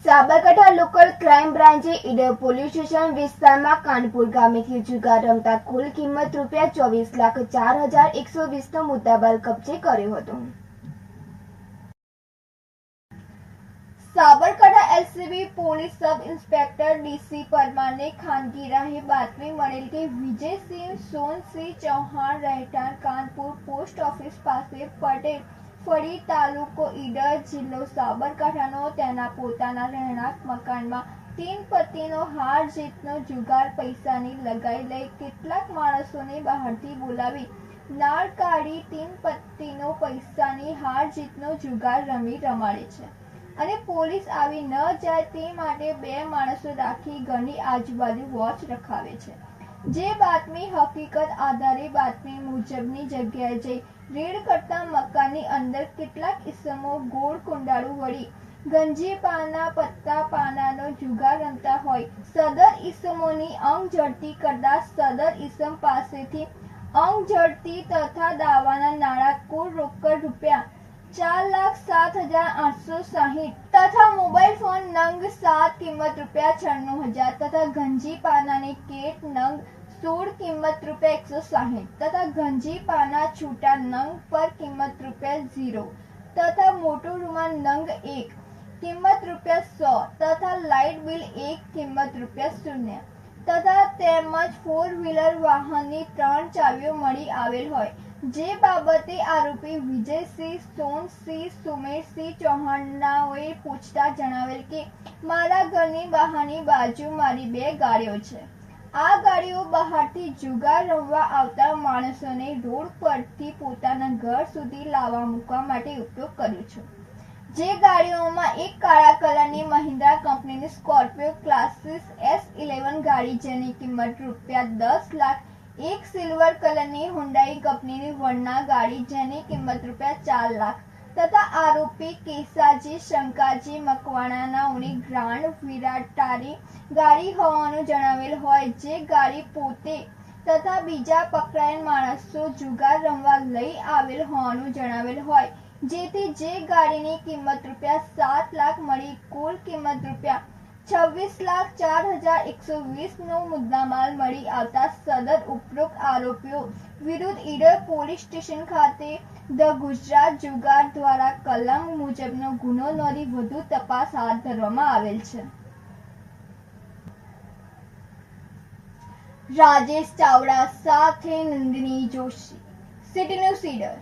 Sabarkantha local crime બ્રાન્ચે Idar police station વિસ્તારમાં કાનપુર ગામેથી જુગાર રમતા કુલ કિંમત ₹24,04,120નો મુદ્દામાલ કબજે કર્યો હતો। Sabarkantha LCB police sub inspector DC પરમારને ખાનગી રાહે બાતમી મળેલ કે વિજયસિંહ સોનસિંહ ચૌહાણ રહેઠાણ કાનપુર પોસ્ટ ઓફિસ પાસે પટેલ ફળી તાલુકો ઈડર જિલ્લો સાબરકાંઠાનો તેના પોતાના રહેણાંક મકાનમાં 3 પત્તીનો હાર જીતનો જુગાર પૈસાની લગાઈ લઈ કેટલાક માણસોને બહારથી બોલાવી નાળ કાઢી 3 પત્તીનો પૈસાની હાર જીતનો જુગાર રમાડે છે અને પોલીસ આવી ન જાય તે માટે 2 માણસો રાખી ઘરની આજુબાજુ વોચ રખાવે છે। જે બાતમી હકીકત આધારે બાતમી મુજબની જગ્યાએ જઈ રેડ કરતા મકાનની અંદર કેટલાક ઈસમો ગોળ કુંડાળું વળી ગંજી પાના પત્તા પાનાનો જુગાર રમતા હોય સદર ઈસમોની અંગ ઝડતી કરતા સદર ઈસમ પાસેથી અંગ ઝડતી તથા દાવાના નાણાં કુલ રોકડ ₹4,07,860 તથા મોબાઈલ ફોન નંગ 7 કિંમત ₹96,000 તથા ગંજી પાનાની કેટ નંગ 16 કિંમત ₹160 તથા ગંજી પાના છૂટા નંગ પર કિંમત ₹0 તથા મોટો રૂમાલ નંગ 1 કિંમત ₹100 તથા લાઇટ બિલ 1 કિંમત ₹0 તથા તેમજ 4 વ્હીલર વાહનની 3 ચાવીઓ મળી આવેલ હોય। જે બાબતે આરોપી વિજયસિંહ સોનસિંહ સુમેરસિંહ ચૌહાણનાઓએ પૂછતા જણાવેલ કે મારા ઘરની બહારની બાજુ મારી 2 ગાડીઓ છે। આ ગાડીઓ બહારથી જુગાર રમવા આવતા માણસોને રોડ પરથી પોતાના ઘર સુધી લાવવા મૂકવા માટે ઉપયોગ કર્યો છે। જે ગાડીઓમાં એક કાળા કલરની મહિન્દ્રા કંપનીની સ્કોર્પિયો ક્લાસિસ S11 ગાડી જેની કિંમત ₹10 લાખ, એક સિલ્વર કલરની હુન્ડાઈ કંપનીની વર્ના ગાડી જેની કિંમત ₹4 લાખ તથા આરોપી કેસાજી શંકાજી મકવાણાનાઓની ગ્રાન્ડ વિરાટારી ગાડી હોવાનું જણાવેલ હોય। જે ગાડી પોતે તથા બીજા પકડાયેલ માણસો જુગાર રમવા લઈ આવેલ હોવાનું જણાવેલ હોય। જેથી જે ગાડીની કિંમત ₹7 લાખ મળી કુલ કિંમત ₹26,04,120નો મુદ્દામાલ મળી આવતા સદર ઉપરોક્ત આરોપીઓ વિરુદ્ધ ઈડર પોલીસ સ્ટેશન ખાતે ધ ગુજરાત જુગાર દ્વારા કલમ મુજબનો ગુનો નોંધી વધુ તપાસ હાથ ધરવામાં આવેલ છે। રાજેશ ચાવડા સાથે નંદિની જોશી, સિટી ન્યૂઝ ઈડર।